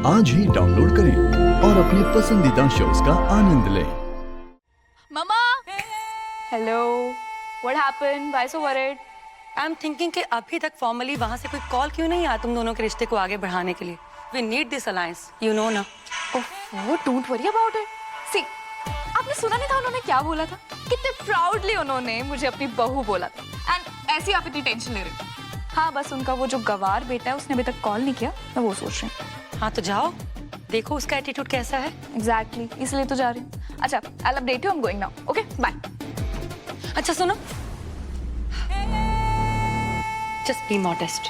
आज ही डाउनलोड करें और अपने पसंदीदा शोज का आनंद लें। मम्मा, hello, what happened? Why so worried? I am thinking कि अभी तक फॉर्मली वहां से कोई कॉल क्यों नहीं आया तुम दोनों के रिश्ते को आगे बढ़ाने के लिए। We need this alliance, you know ना। Oh, don't worry about it. See, आपने सुना नहीं था उन्होंने क्या बोला था? कितने प्राउडली उन्होंने मुझे अपनी बहू बोला था। एंड ऐसी आप इतनी टेंशन ले रहे हो? हाँ, बस उनका वो जो गवार बेटा है उसने अभी तक कॉल नहीं किया, मैं वो सोच रही हूँ। हाँ तो जाओ, देखो उसका एटीट्यूड कैसा है। एग्जैक्टली, इसलिए तो जा रही हूँ। अच्छा, I will update you, I am going now. Okay, bye. अच्छा सुनो, जस्ट बी मॉडेस्ट।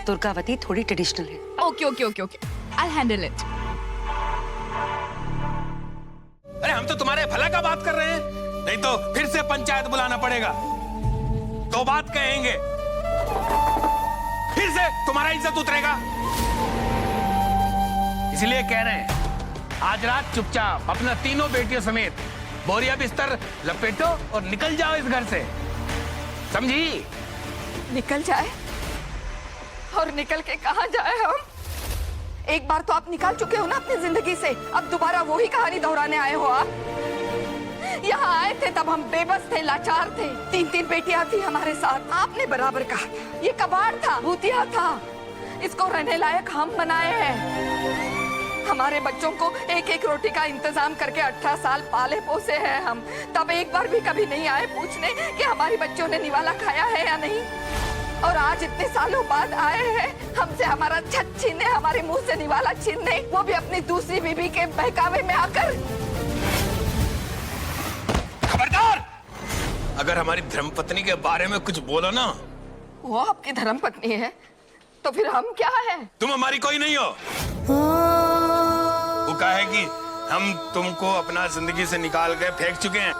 दुर्गावती थोड़ी ट्रेडिशनल है। Okay okay okay okay, I will handle it. अरे हम तो तुम्हारे भला का बात कर रहे हैं, नहीं तो फिर से पंचायत बुलाना पड़ेगा। तो बात कहेंगे, फिर से तुम्हारा इज्जत उतरेगा। इसलिए कह रहे हैं आज रात चुपचाप अपना तीनों बेटियों समेत बोरिया बिस्तर लपेटो और निकल जाओ इस घर से, समझी? निकल जाए? और निकल के कहां जाए हम? एक बार तो आप निकाल चुके हो ना अपनी जिंदगी से, अब दोबारा वही कहानी दोहराने आए हो आप? यहाँ आए थे तब हम बेबस थे, लाचार थे। तीन तीन बेटियां थी हमारे साथ। आपने बराबर कहा, ये कबाड़ था, भूतिया था, इसको रहने लायक हम बनाए हैं। हमारे बच्चों को एक एक रोटी का इंतजाम करके 18 साल पाले पोसे हैं हम। तब एक बार भी कभी नहीं आए पूछने कि हमारी बच्चों ने निवाला खाया है या नहीं। और आज इतने सालों बाद आए हैं हमसे हमारा छत छीनने, हमारे मुंह से निवाला छीनने, वो भी अपनी दूसरी बीबी के बहकावे में आकर। खबरदार! अगर हमारी धर्मपत्नी के बारे में कुछ बोलो ना। वो आपकी धर्मपत्नी है तो फिर हम क्या है? तुम हमारी कोई नहीं हो। वो कहा है कि हम तुमको अपना जिंदगी से निकाल के फेंक चुके हैं।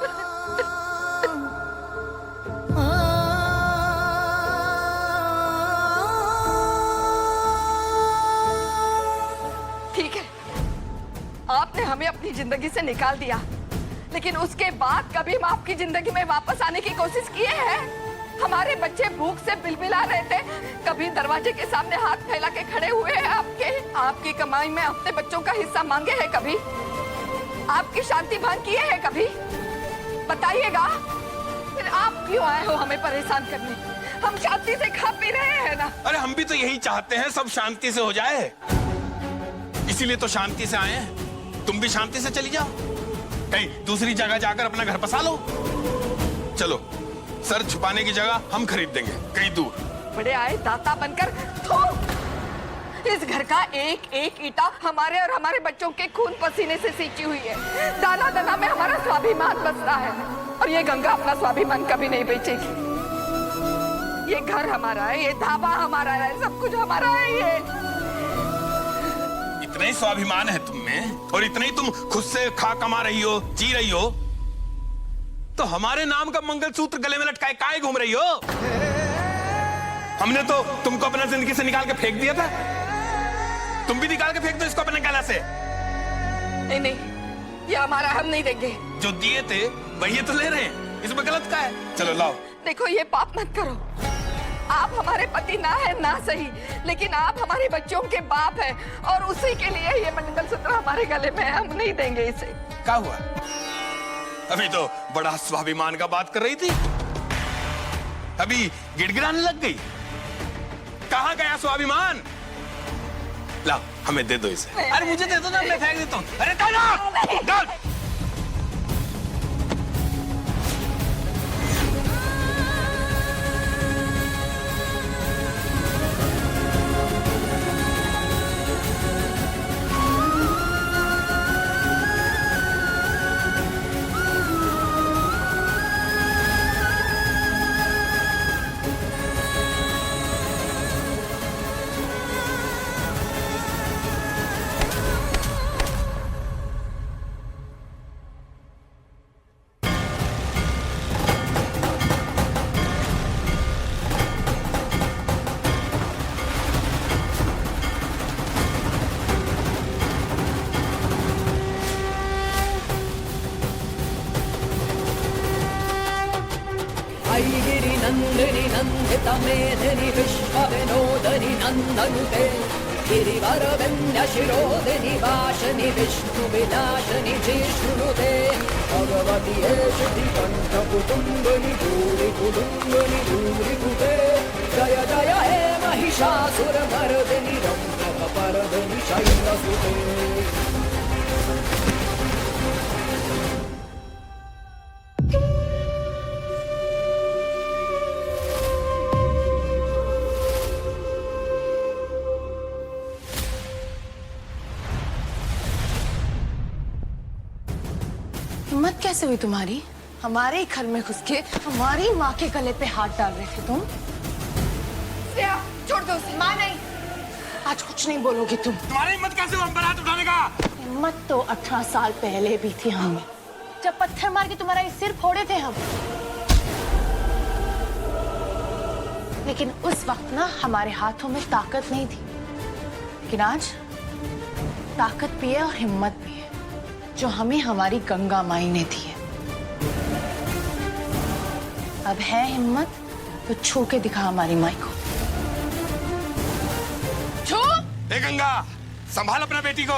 ठीक है, आपने हमें अपनी जिंदगी से निकाल दिया, लेकिन उसके बाद कभी हम आपकी जिंदगी में वापस आने की कोशिश किए हैं? हमारे बच्चे भूख से बिलबिला रहे थे, कभी दरवाजे के सामने हाथ फैला के खड़े हुए हैं आपकी कमाई में अपने बच्चों का हिस्सा मांगे हैं कभी? आपकी शांति भंग किए हैं कभी? बताइएगा। फिर आप क्यों आए हो हमें परेशान करने? हम शांति से खा पी रहे हैं ना। अरे हम भी तो यही चाहते हैं, सब शांति से हो जाए, इसीलिए तो शांति से आए हैं। तुम भी शांति से चली जाओ, कहीं दूसरी जगह जाकर अपना घर बसा लो। चलो, सर छुपाने की जगह हम खरीद देंगे कहीं दूर। बड़े आए दाता बनकर। इस घर का एक एक ईंटा हमारे और हमारे बच्चों के खून पसीने से सींची हुई है। दाना दाना में हमारा स्वाभिमान बस रहा है, और ये गंगा अपना स्वाभिमान कभी नहीं बेचेगी। ये घर हमारा है, ये ढाबा हमारा है, सब कुछ हमारा है। ये इतना ही स्वाभिमान है तुम में, और इतना ही तुम खुद से खा कमा रही हो, जी रही हो, तो हमारे नाम का मंगलसूत्र गले में लटकाए काहे घूम रही हो? हमने तो तुमको अपना जिंदगी से निकाल के फेंक दिया था, तुम भी निकाल के फेंक दो इसको अपने गला से। नहीं नहीं, ये हमारा, हम नहीं देंगे। जो दिए थे वही तो ले रहे हैं, इसमें गलत क्या है? चलो लाओ। देखो, ये पाप मत करो। आप हमारे पति ना है ना सही, लेकिन आप हमारे बच्चों के बाप हैं, और उसी के लिए ये मंगलसूत्र हमारे गले में है, हम नहीं देंगे इसे। क्या हुआ? अभी तो बड़ा स्वाभिमान का बात कर रही थी, अभी गिड़गिड़ाने लग गई। कहाँ गया स्वाभिमान? ला, हमें दे दो इसे। अरे मुझे दे दो ना, मैं फेंक देता हूँ। अरे डाल। ऐगिरि नन्दिनि नन्दित मेदिनि विश्व विनोदनि नन्दनुते गिरिवरविन्द्यशिरोदिनि वाशनि विष्णुविनाशनि जिष्णुनुते भगवति श्रीकण्ठकुटुम्बिनि भूरि कुटुम्बिनि भूरि कुटे जय जय हे महिषासुरमर्दिनि रम्यकपर्दिनि शैलसुते। हिम्मत कैसे हुई तुम्हारी? हमारे ही घर में घुस के हमारी माँ के गले पे हाथ डाल रहे थे तुम। श्रेया, छोड़ दो उसे। माँ नहीं, आज कुछ नहीं बोलोगी तुम। तुम्हारी हिम्मत कैसे हुआ हम पर हाथ उठाने का? हिम्मत तो 18 साल पहले भी थी हमें, जब पत्थर मार के तुम्हारा ये सिर फोड़े थे हम। लेकिन उस वक्त ना हमारे हाथों में ताकत नहीं थी, लेकिन आज ताकत भी है और हिम्मत भी है, जो हमें हमारी गंगा माई ने दी है। अब है हिम्मत तो छू के दिखा हमारी माई को। छू! ए गंगा, संभाल अपना बेटी को,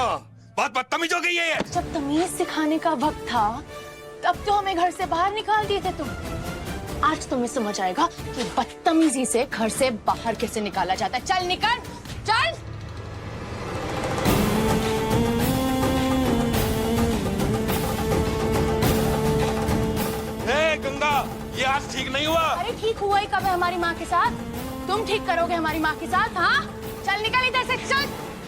बहुत बदतमीज हो गई है ये। जब तमीज सिखाने का वक्त था तब तो हमें घर से बाहर निकाल दिए थे तुम। आज तुम्हें समझ आएगा कि बदतमीजी से घर से बाहर कैसे निकाला जाता है। चल निकल, चल। गंगा, ये आज ठीक नहीं हुआ। अरे ठीक हुआ ही कब है हमारी माँ के साथ? तुम ठीक करोगे हमारी माँ के साथ? हाँ, चल निकल इधर से, चल।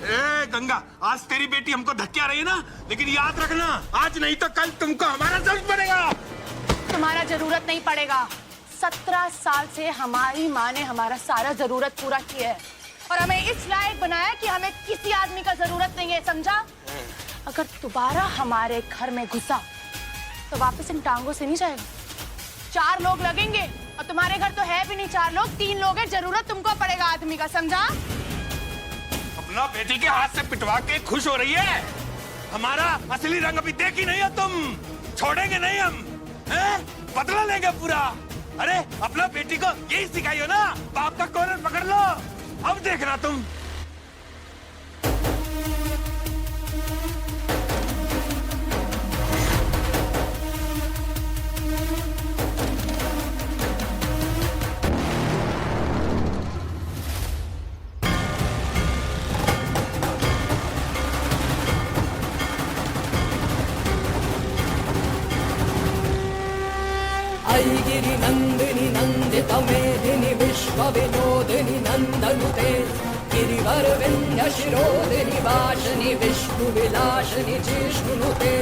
ए गंगा, आज तेरी बेटी हमको धक्का रही है ना, लेकिन याद रखना आज नहीं तो कल तुमको हमारा जरूरत पड़ेगा। तुम्हारा जरूरत नहीं पड़ेगा। 17 साल से हमारी माँ ने हमारा सारा जरूरत पूरा किया है और हमें इस लायक बनाया कि हमें किसी आदमी का जरूरत नहीं है, समझा? अगर दोबारा हमारे घर में घुसा तो वापस इन टांगों से नहीं जाएगा। 4 लोग लगेंगे और तुम्हारे घर तो है भी नहीं 4 लोग, 3 लोग हैं। जरूरत तुमको पड़ेगा आदमी का, समझा? अपना बेटी के हाथ से पिटवा के खुश हो रही है। हमारा असली रंग अभी देखी नहीं हो तुम। छोड़ेंगे नहीं हम, हैं? बदला लेंगे पूरा। अरे अपना बेटी को यही सिखाइयो ना, बाप का कॉलर पकड़ लो, अब देखना तुम। ऐगिरि नन्दिनि नन्दित मेदिनि विश्वविनोदिनि नन्दनुते गिरिवरविन्द्यशिरोदिनि वाशनि विष्णुविलासनि जिष्णुनुते